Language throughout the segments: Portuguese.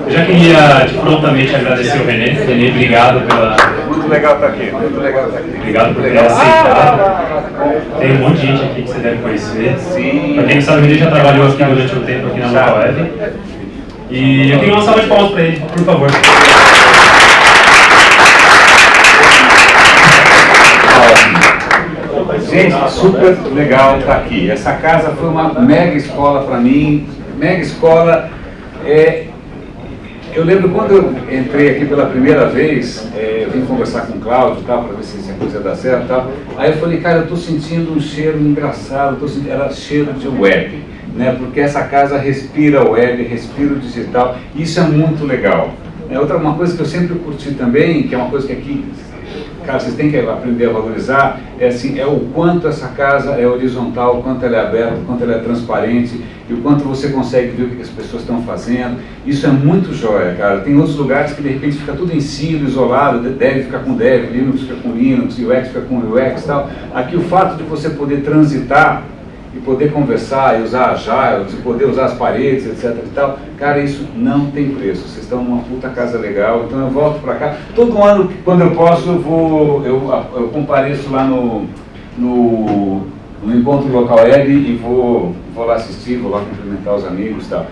Eu já queria prontamente agradecer o René. René, obrigado pela... Muito legal estar aqui, muito legal estar aqui. Obrigado por ter aceitado. Tem um monte de gente aqui que você deve conhecer. Sim. Para quem não sabe, o René já trabalhou aqui durante um tempo aqui na Local Web. E eu queria uma salva de palmas para ele, por favor. Gente, super legal estar aqui. Essa casa foi uma mega escola para mim. Mega escola. Eu lembro quando eu entrei aqui pela primeira vez, eu vim conversar com o Cláudio para ver se a coisa ia dar certo e tal. Aí eu falei, cara, eu estou sentindo um cheiro engraçado, era cheiro de web, né? Porque essa casa respira web, respira o digital, e isso é muito legal. Uma coisa que eu sempre curti também, que é uma coisa que aqui, cara, vocês têm que aprender a valorizar, é o quanto essa casa é horizontal, o quanto ela é aberta, o quanto ela é transparente, e o quanto você consegue ver o que as pessoas estão fazendo. Isso é muito jóia, cara. Tem outros lugares que de repente fica tudo em silo, isolado, dev fica com dev, Linux fica com Linux, UX fica com UX e tal. Aqui o fato de você poder transitar e poder conversar e usar Agile, de poder usar as paredes, etc e tal, cara, isso não tem preço. Vocês estão numa puta casa legal, então eu volto para cá. Todo ano, quando eu posso, eu compareço lá no encontro local web e vou lá assistir, vou lá cumprimentar os amigos e tal.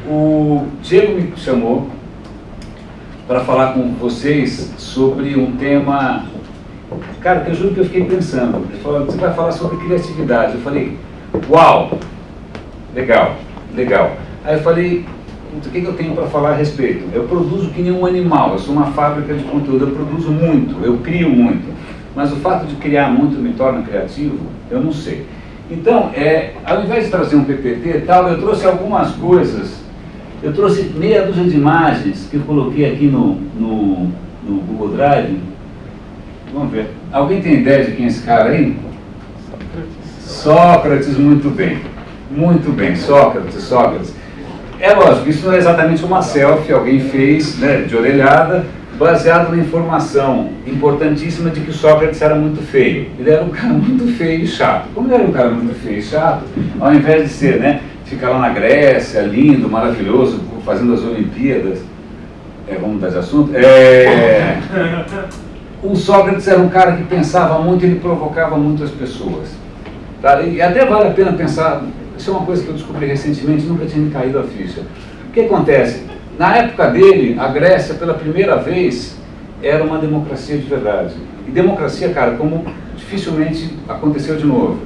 O Diego me chamou para falar com vocês sobre um tema, cara, que eu juro que eu fiquei pensando. Ele falou, você vai falar sobre criatividade. Eu falei, uau, legal, legal. Aí eu falei, o que eu tenho para falar a respeito? Eu produzo que nem um animal, eu sou uma fábrica de conteúdo, eu produzo muito, eu crio muito. Mas o fato de criar muito me torna criativo? Eu não sei. Então, ao invés de trazer um PPT e tal, eu trouxe algumas coisas. Eu trouxe meia dúzia de imagens que eu coloquei aqui no Google Drive. Vamos ver. Alguém tem ideia de quem é esse cara aí? Sócrates, muito bem. Muito bem, Sócrates. É lógico, isso não é exatamente uma selfie, alguém fez, né, de orelhada, baseado na informação importantíssima de que o Sócrates era muito feio. Ele era um cara muito feio e chato. Como ele era um cara muito feio e chato, ao invés de ser, né, ficar lá na Grécia, lindo, maravilhoso, fazendo as Olimpíadas, vamos mudar de assunto, o Sócrates era um cara que pensava muito, ele provocava muito as pessoas. Tá? E até vale a pena pensar, isso é uma coisa que eu descobri recentemente, nunca tinha me caído a ficha. O que acontece? Na época dele, a Grécia, pela primeira vez, era uma democracia de verdade. E democracia, cara, como dificilmente aconteceu de novo.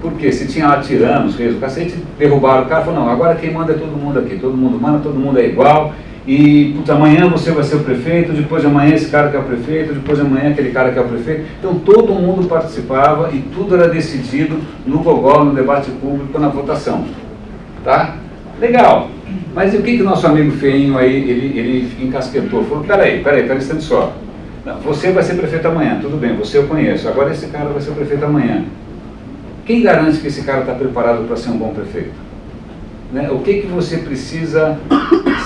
Porque se tinha lá tiranos, reis do cacete, derrubaram o cara e falaram, não, agora quem manda é todo mundo aqui, todo mundo manda, todo mundo é igual, e putz, amanhã você vai ser o prefeito, depois de amanhã esse cara que é o prefeito, depois de amanhã aquele cara que é o prefeito. Então todo mundo participava e tudo era decidido no gogó, no debate público, na votação. Tá? Legal. Mas e o que o nosso amigo feinho aí, ele encasquetou? Falou, peraí, um instante só. Não, você vai ser prefeito amanhã, tudo bem, você eu conheço, agora esse cara vai ser o prefeito amanhã. Quem garante que esse cara está preparado para ser um bom prefeito? Né? O que você precisa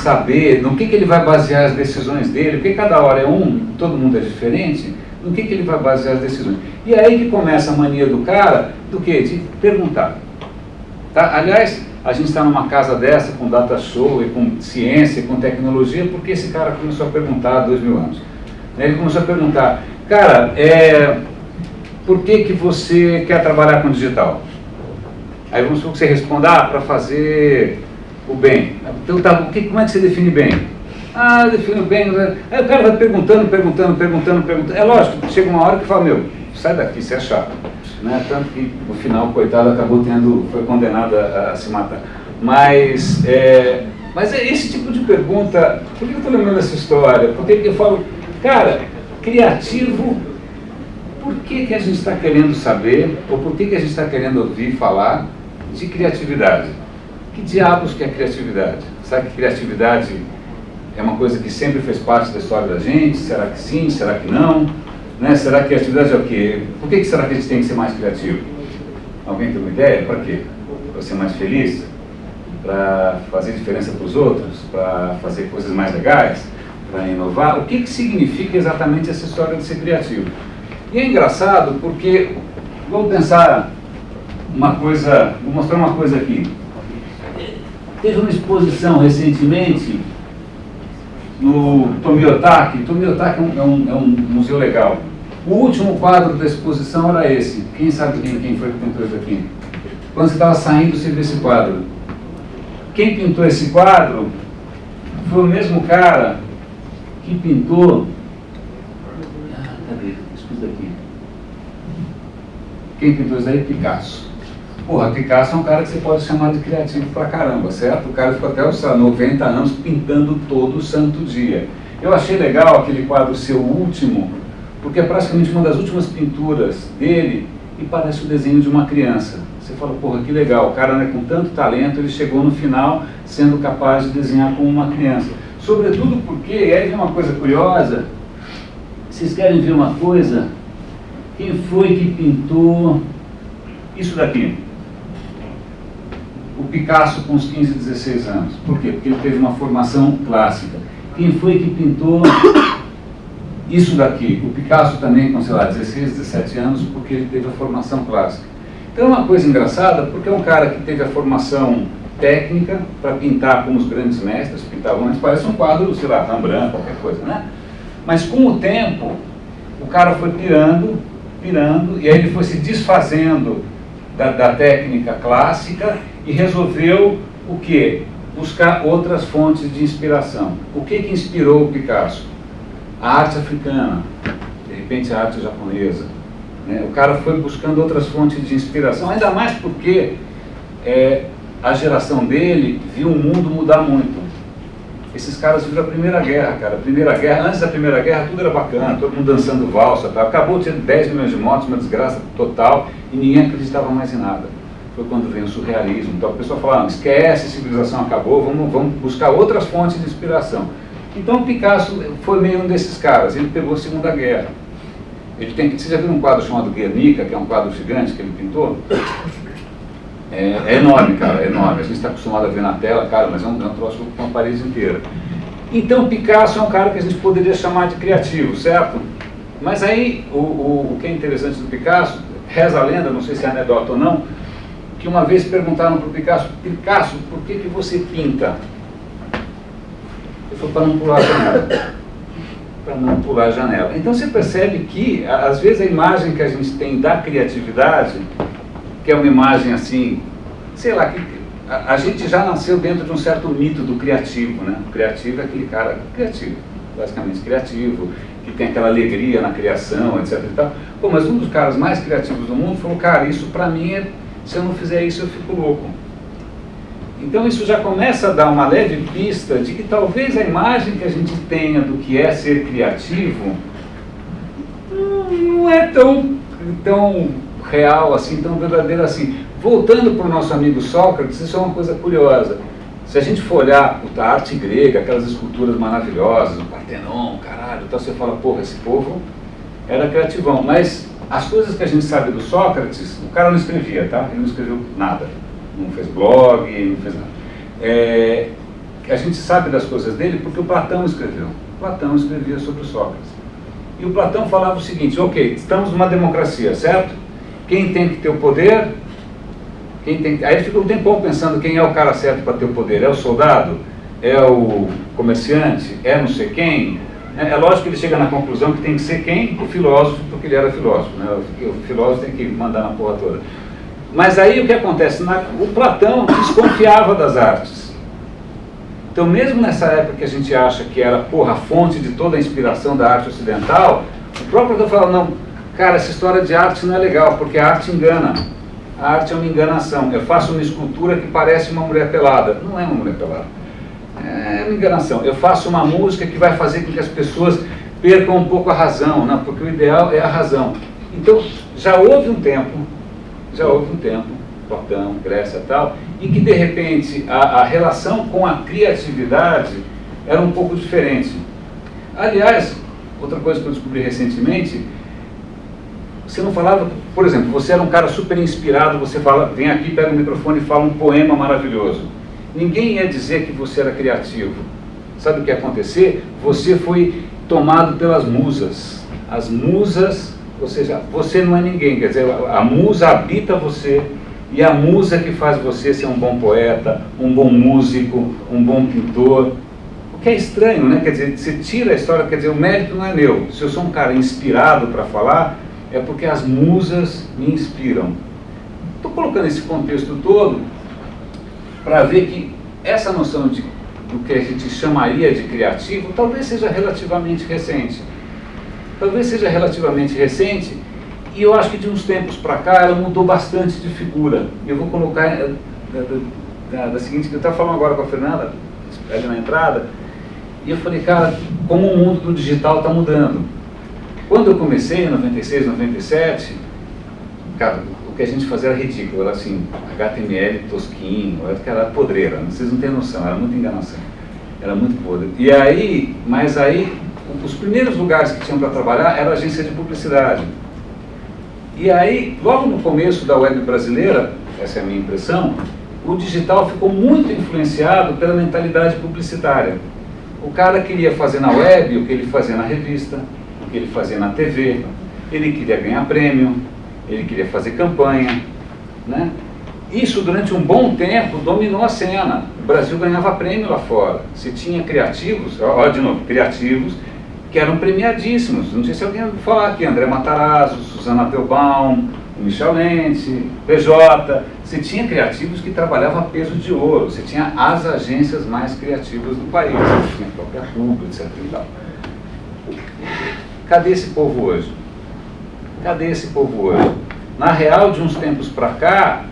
saber, no que ele vai basear as decisões dele, porque cada hora é todo mundo é diferente, no que ele vai basear as decisões. E é aí que começa a mania do cara, do quê? De perguntar. Tá? Aliás, a gente está numa casa dessa, com data show, e com ciência, e com tecnologia, porque esse cara começou a perguntar há 2000 anos. Ele começou a perguntar, cara, por que você quer trabalhar com digital? Aí vamos supor que você responda, para fazer o bem. Então, tá, como é que você define bem? Eu defino bem. Aí o cara vai perguntando. É lógico, chega uma hora que fala, meu, sai daqui, você é chato. Né? Tanto que no final, coitado, foi condenado a se matar. Mas é esse tipo de pergunta, por que eu estou lembrando essa história? Porque eu falo, cara, criativo, por que a gente está querendo saber, ou por que a gente está querendo ouvir falar de criatividade? Que diabos que é criatividade? Será que criatividade é uma coisa que sempre fez parte da história da gente? Será que sim? Será que não? Né? Será que criatividade é o quê? Por que será que a gente tem que ser mais criativo? Alguém tem uma ideia? Para quê? Para ser mais feliz? Para fazer diferença para os outros? Para fazer coisas mais legais? Para inovar? O que significa exatamente essa história de ser criativo? E é engraçado porque, vou pensar uma coisa, vou mostrar uma coisa aqui. Teve uma exposição recentemente no Tomiotaki. Tomiotaki é um museu legal. O último quadro da exposição era esse. Quem sabe quem foi que pintou isso aqui? Quando você estava saindo, você viu esse quadro. Quem pintou esse quadro foi o mesmo cara que pintou... cadê? Isso daqui. Quem pintou isso aí? Picasso. Porra, Picasso é um cara que você pode chamar de criativo pra caramba, certo? O cara ficou até os 90 anos pintando todo santo dia. Eu achei legal aquele quadro Seu Último, porque é praticamente uma das últimas pinturas dele e parece o desenho de uma criança. Você fala, porra, que legal, o cara, né, com tanto talento, ele chegou no final sendo capaz de desenhar como uma criança. Sobretudo porque, e aí vem uma coisa curiosa, vocês querem ver uma coisa? Quem foi que pintou isso daqui? O Picasso com uns 15, 16 anos. Por quê? Porque ele teve uma formação clássica. Quem foi que pintou isso daqui? O Picasso também com, sei lá, 16, 17 anos, porque ele teve a formação clássica. Então é uma coisa engraçada, porque é um cara que teve a formação técnica para pintar como os grandes mestres pintavam antes. Parece um quadro, sei lá, Rembrandt, qualquer coisa, né? Mas com o tempo, o cara foi pirando, e aí ele foi se desfazendo da técnica clássica e resolveu o quê? Buscar outras fontes de inspiração. O que inspirou o Picasso? A arte africana, de repente a arte japonesa. Né? O cara foi buscando outras fontes de inspiração, ainda mais porque a geração dele viu o mundo mudar muito. Esses caras viram a Primeira Guerra, cara. A Primeira Guerra, antes da Primeira Guerra, tudo era bacana, todo mundo dançando valsa, tá? Acabou tendo 10 milhões de mortes, uma desgraça total, e ninguém acreditava mais em nada. Foi quando veio o surrealismo. Então a pessoa falava, esquece, a civilização acabou, vamos buscar outras fontes de inspiração. Então o Picasso foi meio um desses caras, ele pegou a Segunda Guerra. Você já viu um quadro chamado Guernica, que é um quadro gigante que ele pintou? É enorme, cara, é enorme. A gente está acostumado a ver na tela, cara, mas é um troço com a parede inteira. Então, Picasso é um cara que a gente poderia chamar de criativo, certo? Mas aí, o que é interessante do Picasso, reza a lenda, não sei se é anedota ou não, que uma vez perguntaram para o Picasso, Picasso, por que você pinta? Ele falou, para não pular a janela. Para não pular a janela. Então, você percebe que, às vezes, a imagem que a gente tem da criatividade, que é uma imagem assim, sei lá, que a gente já nasceu dentro de um certo mito do criativo, né? O criativo é aquele cara criativo, basicamente criativo, que tem aquela alegria na criação, etc e tal. Pô, mas um dos caras mais criativos do mundo falou, cara, isso pra mim, se eu não fizer isso eu fico louco. Então isso já começa a dar uma leve pista de que talvez a imagem que a gente tenha do que é ser criativo não é tão real assim, tão verdadeiro assim. Voltando para o nosso amigo Sócrates, isso é uma coisa curiosa. Se a gente for olhar a arte grega, aquelas esculturas maravilhosas, o Partenon, caralho, então você fala, porra, esse povo era criativão. Mas as coisas que a gente sabe do Sócrates, o cara não escrevia, tá? Ele não escreveu nada. Não fez blog, não fez nada. A gente sabe das coisas dele porque o Platão escreveu. Platão escrevia sobre o Sócrates. E o Platão falava o seguinte, ok, estamos numa democracia, certo? Quem tem que ter o poder? Aí ele fica um tempão pensando quem é o cara certo para ter o poder. É o soldado? É o comerciante? É não sei quem? É lógico que ele chega na conclusão que tem que ser quem? O filósofo, porque ele era filósofo. Né? O filósofo tem que mandar na porra toda. Mas aí o que acontece? O Platão desconfiava das artes. Então mesmo nessa época que a gente acha que era, porra, a fonte de toda a inspiração da arte ocidental, o próprio Platão falava, não, cara, essa história de arte não é legal, porque a arte engana. A arte é uma enganação. Eu faço uma escultura que parece uma mulher pelada. Não é uma mulher pelada. É uma enganação. Eu faço uma música que vai fazer com que as pessoas percam um pouco a razão, né? Porque o ideal é a razão. Então, já houve um tempo, Platão, Grécia e tal, em que de repente a relação com a criatividade era um pouco diferente. Aliás, outra coisa que eu descobri recentemente, você não falava, por exemplo, você era um cara super inspirado, você fala, vem aqui, pega o microfone e fala um poema maravilhoso. Ninguém ia dizer que você era criativo. Sabe o que ia acontecer? Você foi tomado pelas musas. As musas, ou seja, você não é ninguém, quer dizer, a musa habita você E a musa que faz você ser um bom poeta, um bom músico, um bom pintor. O que é estranho, né? Quer dizer, você tira a história, quer dizer, o mérito não é meu. Se eu sou um cara inspirado para falar, é porque as musas me inspiram. Estou colocando esse contexto todo para ver que essa noção do que a gente chamaria de criativo talvez seja relativamente recente. Talvez seja relativamente recente, e eu acho que de uns tempos para cá ela mudou bastante de figura. Eu vou colocar da seguinte, eu estava falando agora com a Fernanda, ali na entrada, e eu falei, cara, como o mundo do digital está mudando. Quando eu comecei, em 96, 97, cara, o que a gente fazia era ridículo, era assim, HTML tosquinho, era podreira, vocês não têm noção, era muita enganação, era muito podre. E aí, mas aí, os primeiros lugares que tinham para trabalhar era a agência de publicidade. E aí, logo no começo da web brasileira, essa é a minha impressão, o digital ficou muito influenciado pela mentalidade publicitária. O cara queria fazer na web o que ele fazia na revista, o que ele fazia na TV, ele queria ganhar prêmio, ele queria fazer campanha, né? Isso durante um bom tempo dominou a cena. O Brasil ganhava prêmio lá fora. Se tinha criativos, olha de novo, criativos que eram premiadíssimos. Não sei se alguém ouviu falar aqui, André Matarazzo, Susana Applebaum, Michel Lente, PJ. Você tinha criativos que trabalhavam a peso de ouro. Você tinha as agências mais criativas do país. Você tinha a própria Cuba, etc. E tal. Cadê esse povo hoje? Cadê esse povo hoje? Na real, de uns tempos para cá,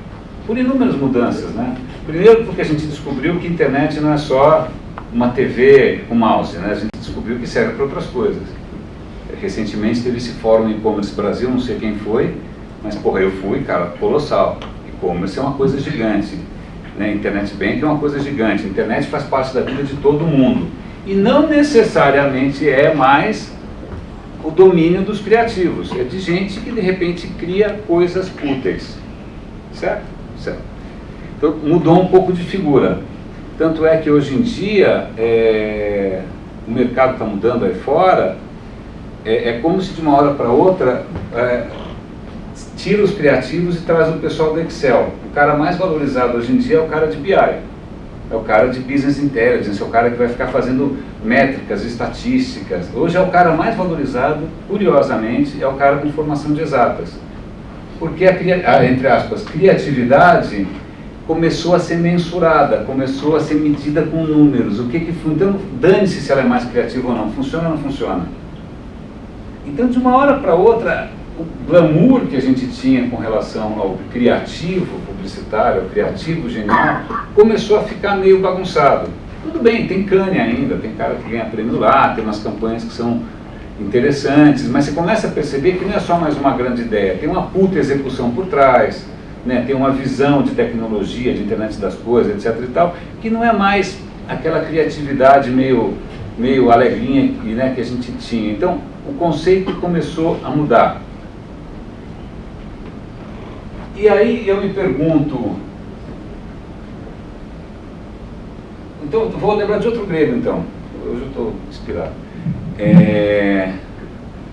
por inúmeras mudanças, né? Primeiro porque a gente descobriu que a internet não é só uma TV com mouse, né? A gente descobriu que serve para outras coisas. Recentemente teve esse fórum e-commerce Brasil, não sei quem foi, mas porra, eu fui, cara, colossal. E-commerce é uma coisa gigante, né? Internet Bank é uma coisa gigante. A internet faz parte da vida de todo mundo. E não necessariamente é mais o domínio dos criativos. É de gente que de repente cria coisas úteis. Certo? Certo. Então mudou um pouco de figura. Tanto é que hoje em dia o mercado está mudando aí fora. É como se de uma hora para outra tira os criativos e traz o pessoal do Excel. O cara mais valorizado hoje em dia é o cara de BI. É o cara de Business Intelligence, é o cara que vai ficar fazendo métricas, estatísticas. Hoje é o cara mais valorizado, curiosamente, é o cara com formação de exatas. Porque entre aspas, criatividade começou a ser mensurada, começou a ser medida com números. Então, dane-se se ela é mais criativa ou não, funciona ou não funciona. Então, de uma hora para outra, o glamour que a gente tinha com relação ao criativo publicitário, ao criativo genial, começou a ficar meio bagunçado. Tudo bem, tem cane ainda, tem cara que ganha prêmio lá, tem umas campanhas que são interessantes, mas você começa a perceber que não é só mais uma grande ideia, tem uma puta execução por trás, né? Tem uma visão de tecnologia, de internet das coisas, etc. e tal, que não é mais aquela criatividade meio alegrinha, né, que a gente tinha. Então, o conceito começou a mudar. E aí eu me pergunto, então vou lembrar de outro grego então, hoje eu estou inspirado.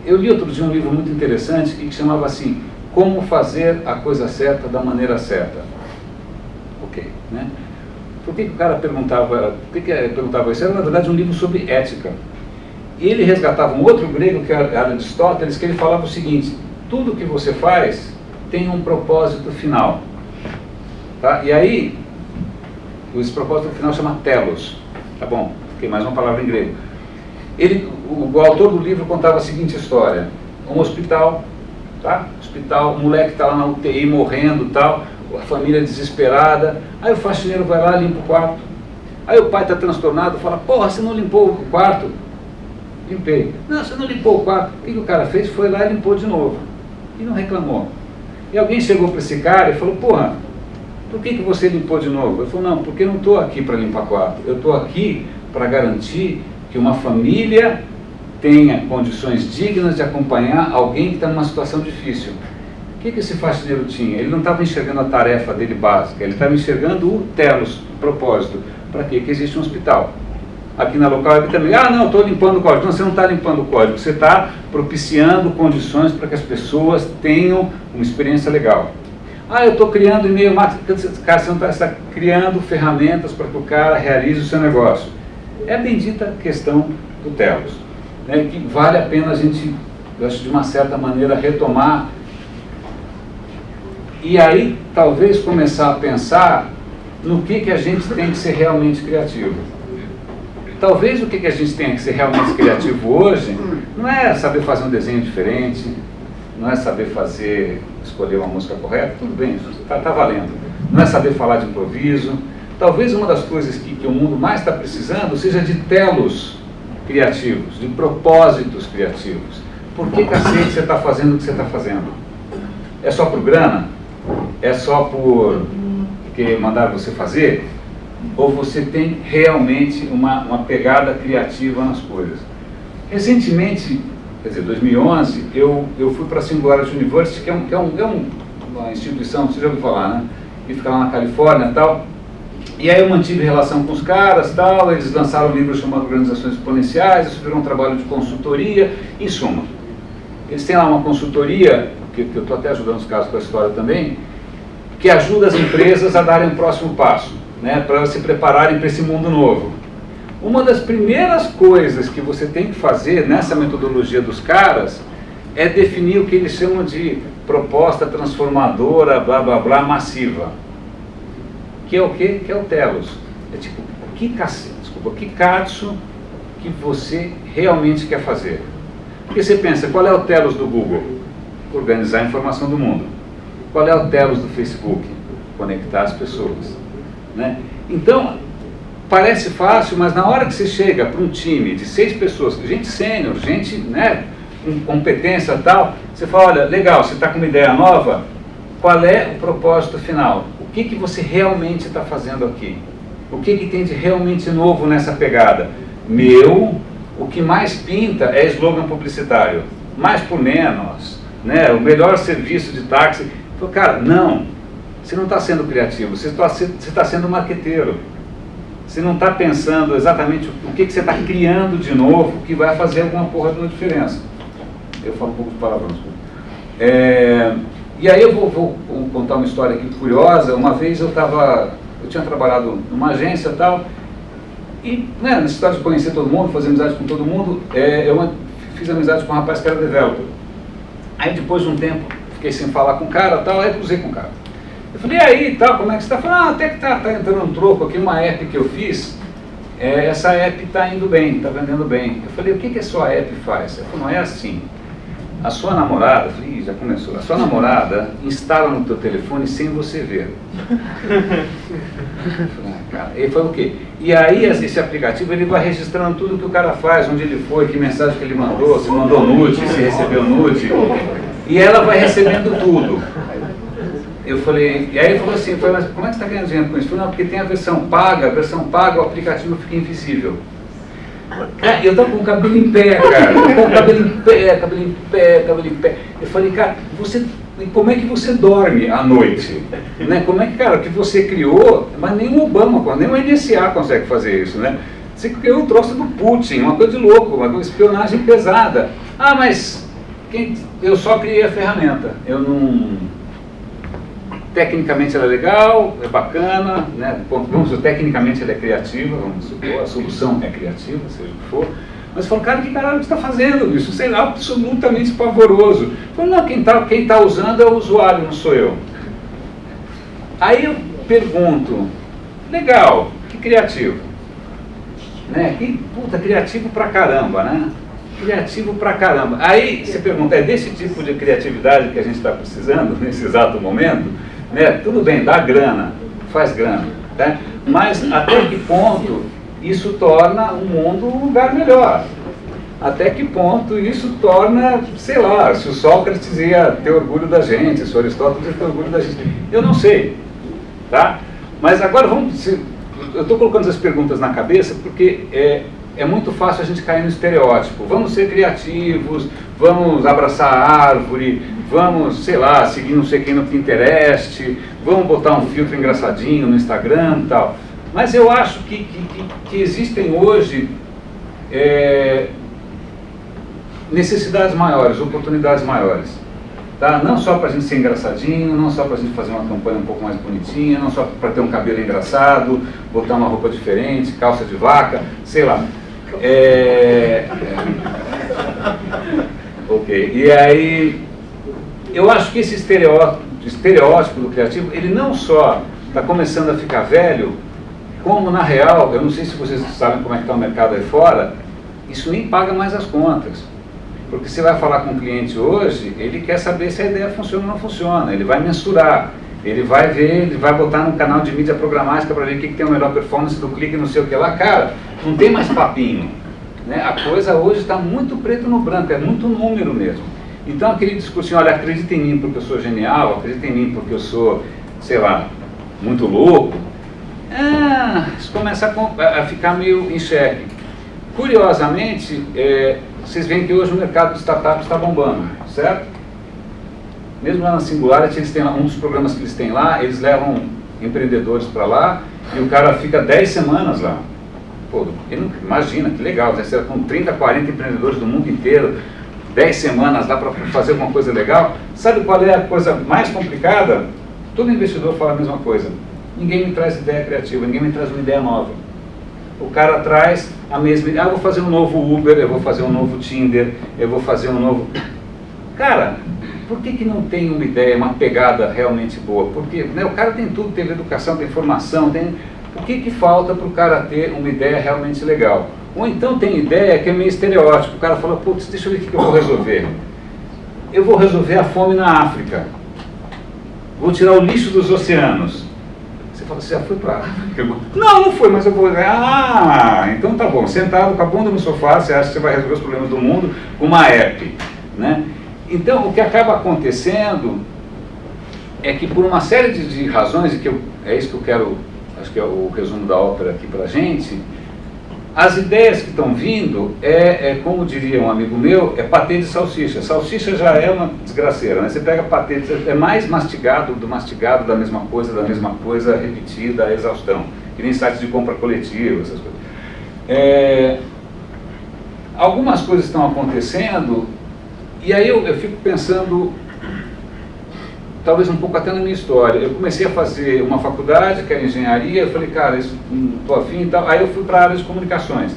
Eu li outro dia um livro muito interessante que chamava assim, Como Fazer a Coisa Certa da Maneira Certa. Ok, né? Por que o cara perguntava isso? Era na verdade um livro sobre ética. E ele resgatava um outro grego que era Aristóteles, que ele falava o seguinte, tudo que você faz tem um propósito final. Tá? E aí, esse propósito final chama telos. Tá bom, tem mais uma palavra em grego. O autor do livro contava a seguinte história. Um hospital, tá? Hospital, o moleque está lá na UTI morrendo e tal, a família desesperada. Aí o faxineiro vai lá, limpa o quarto. Aí o pai está transtornado, fala, porra, você não limpou o quarto? Limpei. Não, você não limpou o quarto. O que o cara fez? Foi lá e limpou de novo. E não reclamou. E alguém chegou para esse cara e falou, porra, por que você limpou de novo? Ele falou, não, porque eu não estou aqui para limpar quarto. Eu estou aqui para garantir que uma família tenha condições dignas de acompanhar alguém que está numa situação difícil. O que esse faxineiro tinha? Ele não estava enxergando a tarefa dele básica, ele estava enxergando o telos, o propósito. Para quê? Que existe um hospital. Aqui na local ele também, não, estou limpando o código. Não, você não está limpando o código, você está propiciando condições para que as pessoas tenham uma experiência legal. Ah, eu estou criando e-mail marketing. Cara, você não está criando ferramentas para que o cara realize o seu negócio. É a bendita questão do Telos, né, que vale a pena a gente, eu acho, de uma certa maneira, retomar. E aí, talvez, começar a pensar no que a gente tem que ser realmente criativo. Talvez o que a gente tem que ser realmente criativo hoje não é saber fazer um desenho diferente, não é saber escolher uma música correta, tudo bem, isso está valendo. Não é saber falar de improviso. Talvez uma das coisas que o mundo mais está precisando seja de telos criativos, de propósitos criativos. Por que cacete você está fazendo o que você está fazendo? É só por grana? É só porque mandaram você fazer? Ou você tem realmente uma pegada criativa nas coisas? Recentemente, quer dizer, 2011, eu fui para a Singularity University, que é uma instituição, você já ouviu falar, né? Que fica lá na Califórnia e tal. E aí eu mantive relação com os caras, tal, eles lançaram um livro chamado Organizações Exponenciais, isso virou um trabalho de consultoria, em suma. Eles têm lá uma consultoria, que eu estou até ajudando os caras com a história também, que ajuda as empresas a darem o próximo passo, né, para se prepararem para esse mundo novo. Uma das primeiras coisas que você tem que fazer nessa metodologia dos caras é definir o que eles chamam de proposta transformadora, blá blá blá, massiva. Que é o quê? Que é o telos. É tipo, que katsu que você realmente quer fazer. Porque você pensa, qual é o telos do Google? Organizar a informação do mundo. Qual é o telos do Facebook? Conectar as pessoas. Né? Então, parece fácil, mas na hora que você chega para um time de 6 pessoas, gente sênior, gente, né, com competência e tal, você fala, olha, legal, você está com uma ideia nova, qual é o propósito final? O que você realmente está fazendo aqui? O que tem de realmente novo nessa pegada? O que mais pinta é slogan publicitário. Mais por menos, né? O melhor serviço de táxi. Então, cara, não. Você não está sendo criativo, você está sendo marqueteiro. Você não está pensando exatamente o que você está criando de novo que vai fazer alguma porra de uma diferença. Eu falo um pouco de palavrões. E aí eu vou contar uma história aqui curiosa. Uma vez eu tinha trabalhado numa agência e tal, e né, nessa história de conhecer todo mundo, fazer amizade com todo mundo, eu fiz amizade com um rapaz que era developer. Aí depois de um tempo, fiquei sem falar com o cara e tal, aí cruzei com o cara. Eu falei, e aí, tal, como é que você está? Falando, até que tá entrando um troco aqui, uma app que eu fiz, essa app está indo bem, está vendendo bem. Eu falei, o que a sua app faz? Ele falou, não é assim. A sua namorada, eu falei, já começou, a sua namorada instala no teu telefone sem você ver. Ele falou o quê? E aí esse aplicativo ele vai registrando tudo que o cara faz, onde ele foi, que mensagem que ele mandou, se mandou nude, se recebeu nude, e ela vai recebendo tudo. Eu falei, e aí ele falou assim, mas como é que você está ganhando dinheiro com isso? Eu falei, não, porque tem a versão paga o aplicativo fica invisível. Eu estava com o cabelo em pé, cara. Cabelo em pé. Eu falei, cara, como é que você dorme à noite? Né? Como é que, cara, que você criou, mas nem o Obama, nem o NSA consegue fazer isso, né? Você criou um troço do Putin, uma coisa de louco, uma espionagem pesada. Ah, mas eu só criei a ferramenta. Eu não... Tecnicamente ela é legal, é bacana, né? Vamos dizer, tecnicamente ela é criativa, vamos supor, a solução é criativa, seja o que for. Mas eu falo, cara, que caralho você está fazendo isso? Sei lá, absolutamente pavoroso. Eu falo, não, quem tá usando é o usuário, não sou eu. Aí eu pergunto, legal, que criativo. Né? Que puta, criativo pra caramba, né? Criativo pra caramba. Aí você pergunta, é desse tipo de criatividade que a gente está precisando nesse exato momento? Né? Tudo bem, dá grana, faz grana, tá? Mas até que ponto isso torna o mundo um lugar melhor? Até que ponto isso torna, sei lá, se o Sócrates ia ter orgulho da gente, se o Aristóteles ia ter orgulho da gente, eu não sei, tá? Mas agora eu estou colocando essas perguntas na cabeça porque é muito fácil a gente cair no estereótipo. Vamos ser criativos, vamos abraçar a árvore, vamos, sei lá, seguir não sei quem no Pinterest, vamos botar um filtro engraçadinho no Instagram e tal. Mas eu acho que existem hoje necessidades maiores, oportunidades maiores. Tá? Não só para a gente ser engraçadinho, não só para a gente fazer uma campanha um pouco mais bonitinha, não só para ter um cabelo engraçado, botar uma roupa diferente, calça de vaca, sei lá. Ok, e aí eu acho que esse estereótipo do criativo, ele não só está começando a ficar velho, como na real, eu não sei se vocês sabem como é que está o mercado aí fora, isso nem paga mais as contas. Porque você vai falar com o cliente hoje, ele quer saber se a ideia funciona ou não funciona, ele vai mensurar, ele vai ver, ele vai botar no canal de mídia programática para ver o que tem a melhor performance do clique, não sei o que lá. Cara, não tem mais papinho, né? A coisa hoje está muito preto no branco, é muito número mesmo. Então aquele discursinho, olha, acredita em mim porque eu sou genial, acredita em mim porque eu sou, sei lá, muito louco, isso começa a ficar meio em xeque. Curiosamente, vocês veem que hoje o mercado de startups está bombando, certo? Mesmo lá na Singularity, eles têm lá, um dos programas que eles têm lá, eles levam empreendedores para lá e o cara fica 10 semanas lá. Pô, imagina, que legal, você está com 30, 40 empreendedores do mundo inteiro, 10 semanas lá para fazer alguma coisa legal. Sabe qual é a coisa mais complicada? Todo investidor fala a mesma coisa. Ninguém me traz ideia criativa, ninguém me traz uma ideia nova. O cara traz a mesma ideia, eu vou fazer um novo Uber, eu vou fazer um novo Tinder, eu vou fazer um novo... Cara, por que não tem uma ideia, uma pegada realmente boa? Porque, né, o cara tem tudo, tem educação, tem formação, tem... O que falta para o cara ter uma ideia realmente legal? Ou então tem ideia que é meio estereótipo, o cara fala, putz, deixa eu ver o que eu vou resolver. Eu vou resolver a fome na África. Vou tirar o lixo dos oceanos. Você fala, você já foi para a África? Não foi, mas eu vou... então tá bom. Sentado com a bunda no sofá, você acha que você vai resolver os problemas do mundo com uma app, né? Então, o que acaba acontecendo é que por uma série de razões, e que é isso que eu quero, acho que é o resumo da ópera aqui pra gente, as ideias que estão vindo como diria um amigo meu, é patê de salsicha. Salsicha já é uma desgraceira, né? Você pega patê, é mais mastigado da mesma coisa, repetida, a exaustão. Que nem sites de compra coletiva, essas coisas. Algumas coisas estão acontecendo, e aí eu fico pensando, talvez um pouco até na minha história. Eu comecei a fazer uma faculdade, que é engenharia, eu falei, cara, isso não estou afim e tal. Aí eu fui para a área de comunicações.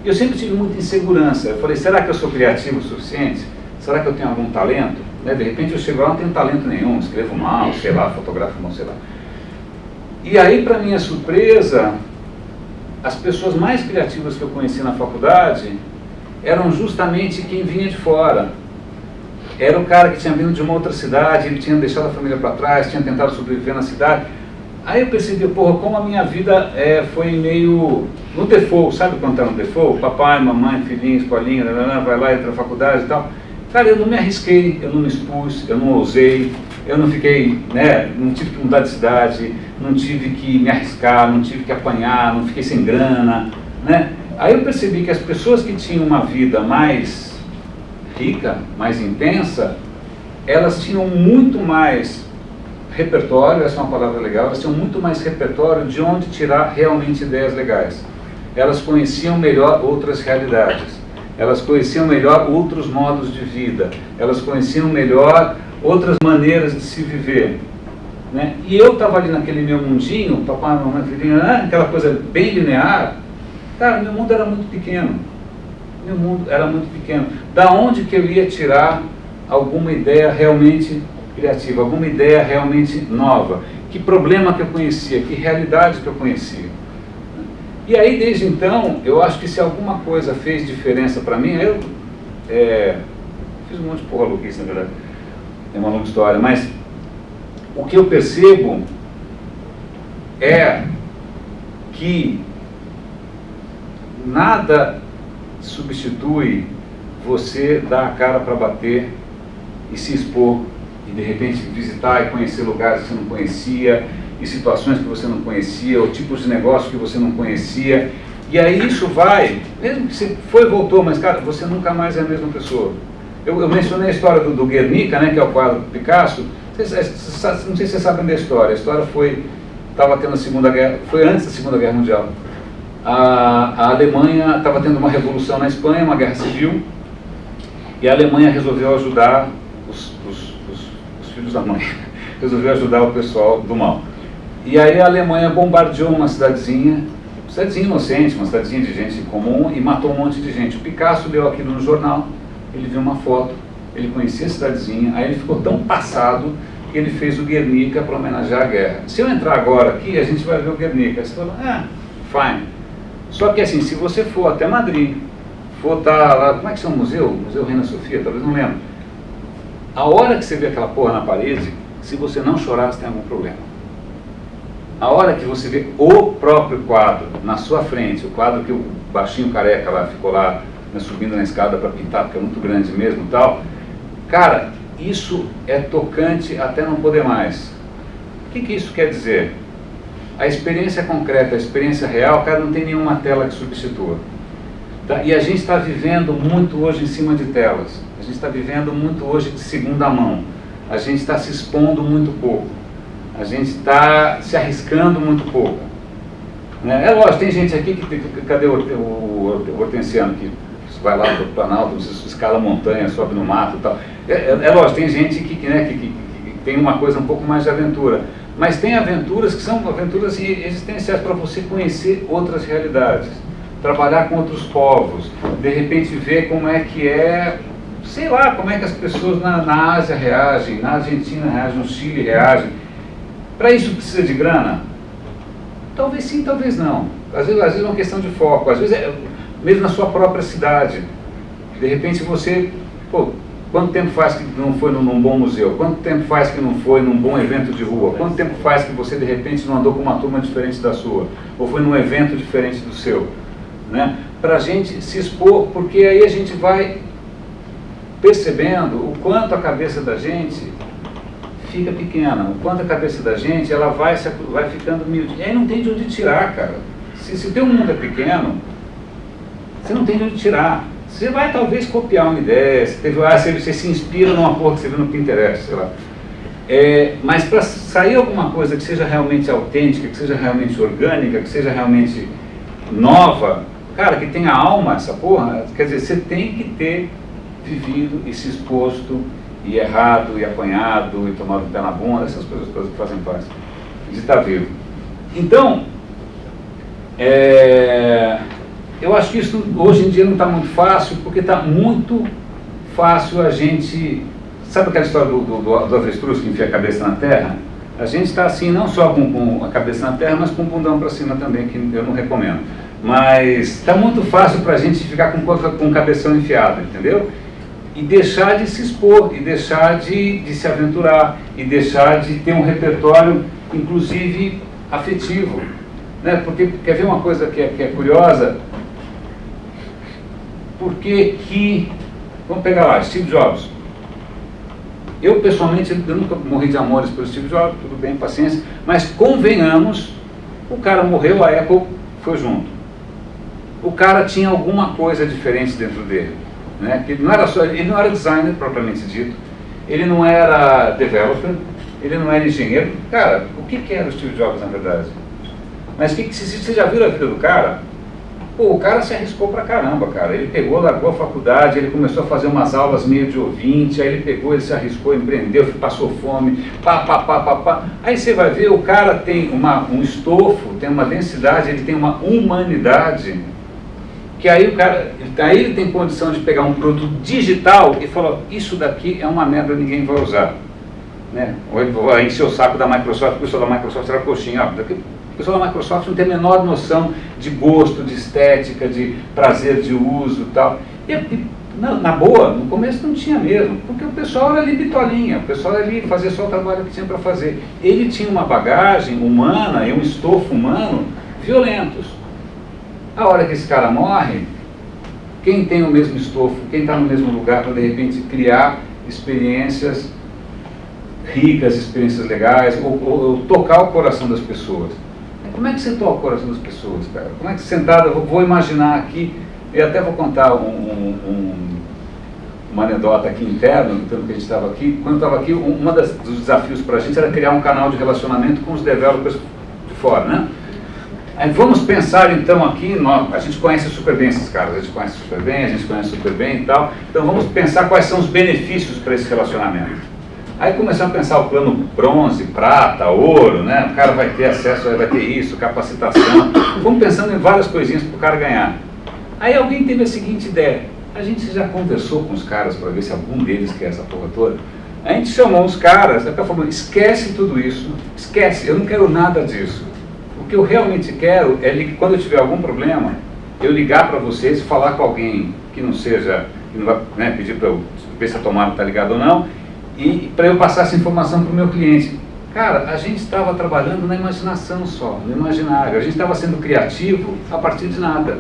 Eu sempre tive muita insegurança. Eu falei, será que eu sou criativo o suficiente? Será que eu tenho algum talento? Né? De repente eu chego lá, não tenho talento nenhum, escrevo mal, sei lá, fotografo mal, sei lá. E aí, para minha surpresa, as pessoas mais criativas que eu conheci na faculdade eram justamente quem vinha de fora. Era o cara que tinha vindo de uma outra cidade, ele tinha deixado a família para trás, tinha tentado sobreviver na cidade. Aí eu percebi, porra, como a minha vida foi meio no default, sabe quando está no default? Papai, mamãe, filhinho, escolinha, vai lá, entra na faculdade e tal. Cara, eu não me arrisquei, eu não me expus, eu não ousei, eu não fiquei, né, não tive que mudar de cidade, não tive que me arriscar, não tive que apanhar, não fiquei sem grana, né? Aí eu percebi que as pessoas que tinham uma vida mais rica, mais intensa, elas tinham muito mais repertório, essa é uma palavra legal, elas tinham muito mais repertório de onde tirar realmente ideias legais. Elas conheciam melhor outras realidades, elas conheciam melhor outros modos de vida, elas conheciam melhor outras maneiras de se viver, né? E eu estava ali naquele meu mundinho, papai, mamãe, filhinha, aquela coisa bem linear. Cara, meu mundo era muito pequeno. Meu mundo era muito pequeno. Da onde que eu ia tirar alguma ideia realmente criativa, alguma ideia realmente nova? Que problema que eu conhecia, que realidade que eu conhecia? E aí, desde então, eu acho que se alguma coisa fez diferença para mim, eu fiz um monte de porra louquice, na verdade. É uma longa história, mas o que eu percebo é que nada substitui você dar a cara para bater e se expor e de repente visitar e conhecer lugares que você não conhecia e situações que você não conhecia ou tipos de negócio que você não conhecia, e aí isso vai, mesmo que você foi e voltou, mas cara, você nunca mais é a mesma pessoa. Eu mencionei a história do Guernica, né, que é o quadro do Picasso. Não sei se vocês sabem da história. A história estava tendo a Segunda Guerra, foi antes da Segunda Guerra Mundial. A Alemanha estava tendo uma revolução na Espanha, uma guerra civil, e a Alemanha resolveu ajudar os filhos da mãe. Resolveu ajudar o pessoal do mal. E aí a Alemanha bombardeou uma cidadezinha inocente, uma cidadezinha de gente comum, e matou um monte de gente. O Picasso leu aquilo no jornal, ele viu uma foto, ele conhecia a cidadezinha, aí ele ficou tão passado que ele fez o Guernica para homenagear a guerra. Se eu entrar agora aqui, a gente vai ver o Guernica. Você fala, fine. Só que assim, se você for até Madrid, for estar lá, como é que chama o museu? Museu Reina Sofia, talvez não lembro. A hora que você vê aquela porra na parede, se você não chorar, você tem algum problema. A hora que você vê o próprio quadro na sua frente, o quadro que o baixinho careca lá ficou lá, né, subindo na escada para pintar, porque é muito grande mesmo e tal, cara, isso é tocante até não poder mais. O que isso quer dizer? A experiência concreta, a experiência real, cara, não tem nenhuma tela que substitua. Tá? E a gente está vivendo muito hoje em cima de telas. A gente está vivendo muito hoje de segunda mão. A gente está se expondo muito pouco. A gente está se arriscando muito pouco. Né? É lógico, tem gente aqui que cadê o Hortensiano que vai lá para o Planalto, escala montanha, sobe no mato e tal. É lógico, tem gente que tem uma coisa um pouco mais de aventura. Mas tem aventuras que são aventuras existenciais para você conhecer outras realidades, trabalhar com outros povos, de repente ver como é que é, sei lá, como é que as pessoas na Ásia reagem, na Argentina reagem, no Chile reagem. Para isso precisa de grana? Talvez sim, talvez não. Às vezes é uma questão de foco, às vezes é mesmo na sua própria cidade. De repente você, quanto tempo faz que não foi num bom museu? Quanto tempo faz que não foi num bom evento de rua? Quanto tempo faz que você de repente não andou com uma turma diferente da sua? Ou foi num evento diferente do seu? Né? Para a gente se expor, porque aí a gente vai percebendo o quanto a cabeça da gente fica pequena, o quanto a cabeça da gente ela vai ficando humilde. E aí não tem de onde tirar, cara. Se teu mundo é pequeno, você não tem de onde tirar. Você vai talvez copiar uma ideia, você se inspira numa porra que você vê no Pinterest, sei lá. Mas para sair alguma coisa que seja realmente autêntica, que seja realmente orgânica, que seja realmente nova, cara, que tenha alma essa porra, quer dizer, você tem que ter vivido e se exposto, e errado, e apanhado, e tomado o pé na bunda, essas coisas que fazem parte de estar vivo. Então, eu acho que isso hoje em dia não está muito fácil, porque está muito fácil a gente... Sabe aquela história do avestruz que enfia a cabeça na terra? A gente está assim, não só com a cabeça na terra, mas com o bundão para cima também, que eu não recomendo. Mas está muito fácil para a gente ficar com o cabeção enfiado, entendeu? E deixar de se expor, e deixar de se aventurar, e deixar de ter um repertório, inclusive, afetivo. Né? Porque, quer ver uma coisa que é curiosa? Porque vamos pegar lá, Steve Jobs. Eu, pessoalmente, eu nunca morri de amores pelo Steve Jobs, tudo bem, paciência, mas convenhamos, o cara morreu, a Apple foi junto. O cara tinha alguma coisa diferente dentro dele. Né? Que não era só, ele não era designer propriamente dito, ele não era developer, ele não era engenheiro. Cara, o que era o Steve Jobs na verdade? Mas você já viu a vida do cara? Pô, o cara se arriscou pra caramba, cara. Ele pegou, largou a faculdade, ele começou a fazer umas aulas meio de ouvinte, aí ele pegou, ele se arriscou, empreendeu, passou fome, pá. Aí você vai ver, o cara tem um estofo, tem uma densidade, ele tem uma humanidade, que aí o cara, aí ele tem condição de pegar um produto digital e falar, isso daqui é uma merda, ninguém vai usar. Né? Ou ele vai encher o saco da Microsoft, o pessoal da Microsoft era coxinha, o pessoal da Microsoft não tem a menor noção de gosto, de estética, de prazer de uso e tal. E na boa, no começo não tinha mesmo, porque o pessoal era ali bitolinha, o pessoal era ali fazer só o trabalho que tinha para fazer. Ele tinha uma bagagem humana e um estofo humano violentos. A hora que esse cara morre, quem tem o mesmo estofo, quem está no mesmo lugar para de repente criar experiências ricas, experiências legais, ou tocar o coração das pessoas. Como é que você toca o coração das pessoas, cara? Como é que sentado, eu vou imaginar aqui, e até vou contar uma anedota aqui interna, do tempo que a gente estava aqui. Quando eu estava aqui, dos desafios para a gente era criar um canal de relacionamento com os developers de fora, né? Aí vamos pensar então aqui, a gente conhece super bem esses caras, a gente conhece super bem e tal, então vamos pensar quais são os benefícios para esse relacionamento. Aí começamos a pensar o plano bronze, prata, ouro, né? O cara vai ter acesso, vai ter isso, capacitação. Fomos pensando em várias coisinhas para o cara ganhar. Aí alguém teve a seguinte ideia: a gente já conversou com os caras para ver se algum deles quer essa porra toda. A gente chamou os caras, até falou: esquece tudo isso, esquece, eu não quero nada disso. O que eu realmente quero é, quando eu tiver algum problema, eu ligar para vocês e falar com alguém que não seja, que não vai, né, pedir para eu ver se a tomada está ligada ou não, e para eu passar essa informação para o meu cliente. Cara, a gente estava trabalhando na imaginação só, no imaginário. A gente estava sendo criativo a partir de nada.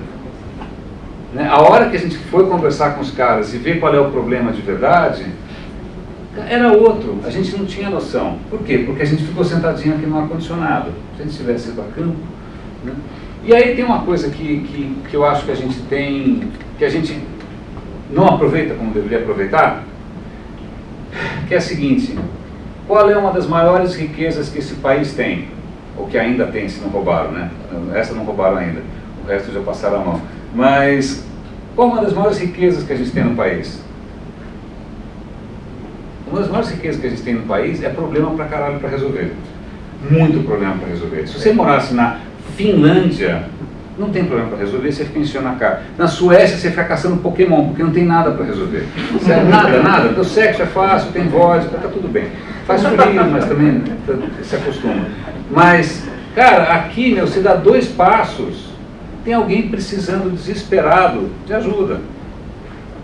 Né? A hora que a gente foi conversar com os caras e ver qual é o problema de verdade, era outro. A gente não tinha noção. Por quê? Porque a gente ficou sentadinho aqui no ar-condicionado. Se a gente tivesse ido a campo, né? E aí tem uma coisa que eu acho que a gente tem, que a gente não aproveita como deveria aproveitar, que é a seguinte: qual é uma das maiores riquezas que esse país tem? Ou que ainda tem, se não roubaram, né? Essa não roubaram ainda, o resto já passaram a mão. Mas qual é uma das maiores riquezas que a gente tem no país? Uma das maiores riquezas que a gente tem no país é problema pra caralho pra resolver. Muito problema pra resolver. Se você morasse na Finlândia, não tem problema para resolver, você fica enchendo a cara. Na Suécia você fica caçando Pokémon, porque não tem nada para resolver. Sério, nada. O sexo é fácil, tem vodka, tá tudo bem. Faz frio, mas também se acostuma. Mas, cara, aqui, meu, você dá 2 passos, tem alguém precisando desesperado de ajuda.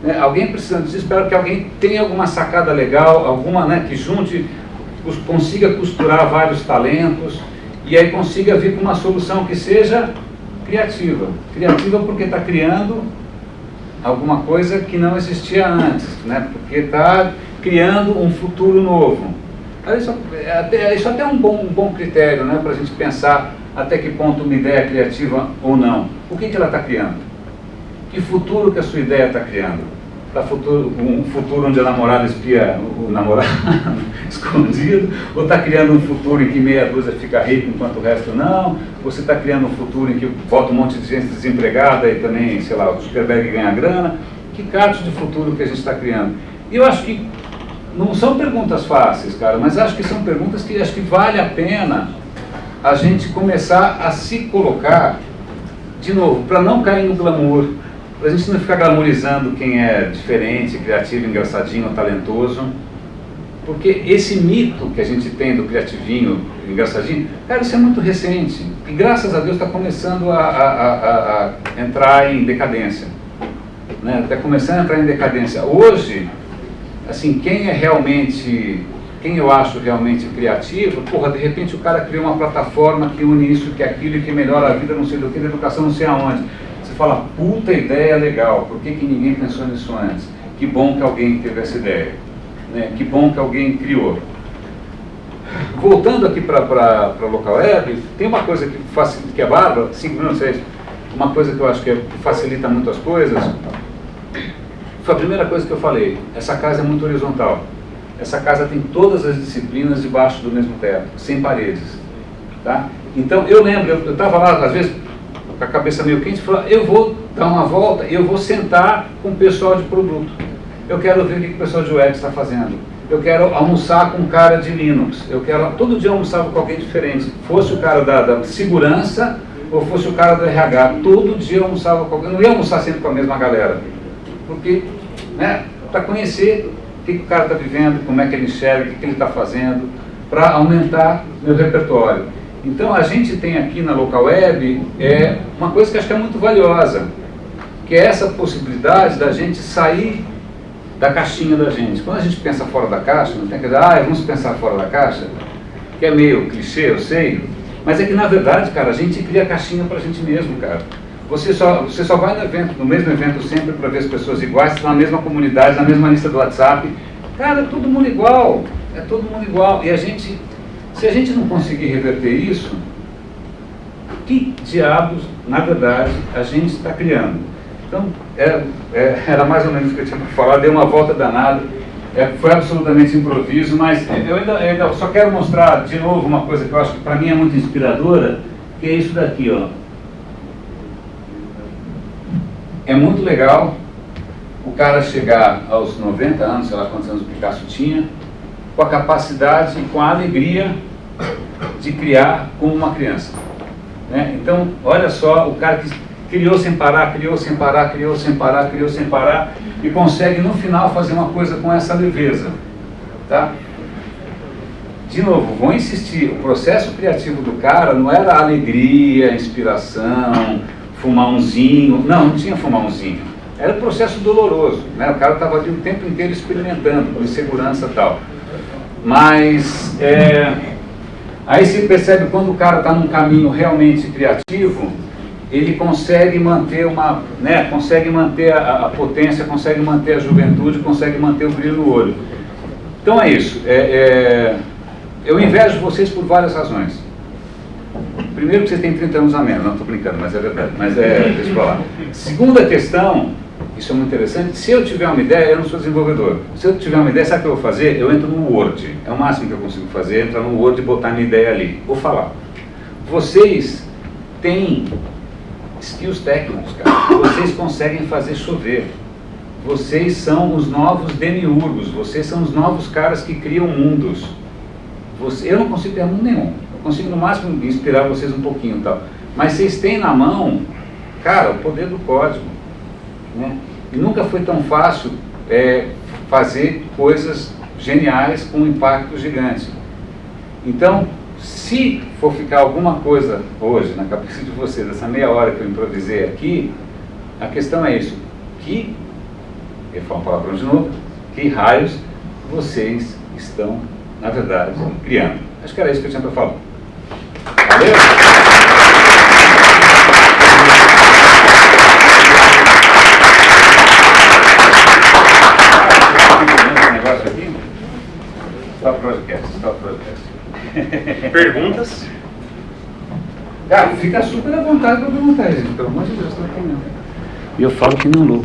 Né? Alguém precisando desesperado, que alguém tenha alguma sacada legal, alguma, né, que junte, consiga costurar vários talentos, e aí consiga vir com uma solução que seja criativa. Criativa porque está criando alguma coisa que não existia antes, né? Porque está criando um futuro novo. Isso até é um bom critério, né, para a gente pensar até que ponto uma ideia é criativa ou não. O que ela está criando? Que futuro que a sua ideia está criando? Um futuro onde a namorada espia o namorado escondido? Ou está criando um futuro em que meia dúzia fica rico enquanto o resto não? Ou você está criando um futuro em que volta um monte de gente desempregada e também, sei lá, o Zuckerberg ganha grana? Que caso de futuro que a gente está criando? E eu acho que não são perguntas fáceis, cara, mas acho que são perguntas que acho que vale a pena a gente começar a se colocar, de novo, para não cair no glamour, para a gente não ficar glamourizando quem é diferente, criativo, engraçadinho, talentoso, porque esse mito que a gente tem do criativinho, engraçadinho, cara, isso é muito recente, e graças a Deus está começando a entrar em decadência, né? Está começando a entrar em decadência. Hoje, assim, quem eu acho realmente criativo, porra, de repente o cara cria uma plataforma que une isso, que aquilo, e que melhora a vida, não sei do que, da educação, não sei aonde. Você fala, puta ideia legal, por que ninguém pensou nisso antes? Que bom que alguém teve essa ideia, né? Que bom que alguém criou. Voltando aqui para o local web, tem uma coisa que é bárbara, 5 minutos, 6, uma coisa que eu acho que facilita muito as coisas. Foi a primeira coisa que eu falei: essa casa é muito horizontal. Essa casa tem todas as disciplinas debaixo do mesmo teto, sem paredes. Tá? Então eu lembro, eu estava lá, às vezes, com a cabeça meio quente, e falava, eu vou dar uma volta e eu vou sentar com o pessoal de produto. Eu quero ver o que o pessoal de UX está fazendo. Eu quero almoçar com um cara de Linux. Todo dia eu almoçava com alguém diferente. Fosse o cara da segurança ou fosse o cara do RH. Todo dia eu almoçava com alguém. Eu não ia almoçar sempre com a mesma galera. Porque, né, para conhecer o que o cara está vivendo, como é que ele enxerga, o que ele está fazendo, para aumentar meu repertório. Então a gente tem aqui na Local Web uma coisa que acho que é muito valiosa, que é essa possibilidade da gente sair da caixinha da gente. Quando a gente pensa fora da caixa, não tem que dizer, vamos pensar fora da caixa, que é meio clichê, eu sei, mas é que na verdade, cara, a gente cria a caixinha para a gente mesmo, cara. Você só vai no mesmo evento sempre para ver as pessoas iguais, na mesma comunidade, na mesma lista do WhatsApp. Cara, é todo mundo igual, E se a gente não conseguir reverter isso, que diabos, na verdade, a gente está criando? Então, era mais ou menos o que eu tinha para falar, dei uma volta danada, foi absolutamente improviso, mas eu ainda só quero mostrar de novo uma coisa que eu acho que para mim é muito inspiradora, que é isso daqui, ó. É muito legal o cara chegar aos 90 anos, sei lá quantos anos o Picasso tinha, com a capacidade e com a alegria de criar como uma criança. Né? Então, olha só, o cara que criou sem parar, criou sem parar, criou sem parar, criou sem parar, e consegue no final fazer uma coisa com essa leveza. Tá? De novo, vou insistir, o processo criativo do cara não era alegria, inspiração, fumãozinho, não tinha fumãozinho. Era um processo doloroso, né? O cara estava ali o tempo inteiro experimentando, com insegurança e tal. Mas, aí se percebe quando o cara está num caminho realmente criativo, ele consegue manter consegue manter a potência, consegue manter a juventude, consegue manter o brilho no olho. Então é isso. Eu invejo vocês por várias razões. Primeiro que vocês têm 30 anos a menos, não estou brincando, mas é verdade. Mas deixa eu falar. Segunda questão, isso é muito interessante, se eu tiver uma ideia, eu não sou desenvolvedor. Se eu tiver uma ideia, sabe o que eu vou fazer? Eu entro no Word. É o máximo que eu consigo fazer, entrar no Word e botar minha ideia ali. Vou falar. Vocês têm skills técnicos, cara. Vocês conseguem fazer chover. Vocês são os novos demiurgos. Vocês são os novos caras que criam mundos. Eu não consigo ter mundo nenhum. Eu consigo no máximo inspirar vocês um pouquinho e tal. Mas vocês têm na mão, cara, o poder do código. Né? E nunca foi tão fácil fazer coisas geniais com um impacto gigante. Então, se for ficar alguma coisa hoje na cabeça de vocês, essa meia hora que eu improvisei aqui, a questão é isso. Eu falo uma palavra de novo, que raios vocês estão, na verdade, criando. Acho que era isso que eu tinha para falar. Valeu? Negócio aqui? Stop Project. Perguntas? Cara, fica super à vontade para perguntar, gente. Pelo amor de Deus, não tem não. E eu falo que não louco.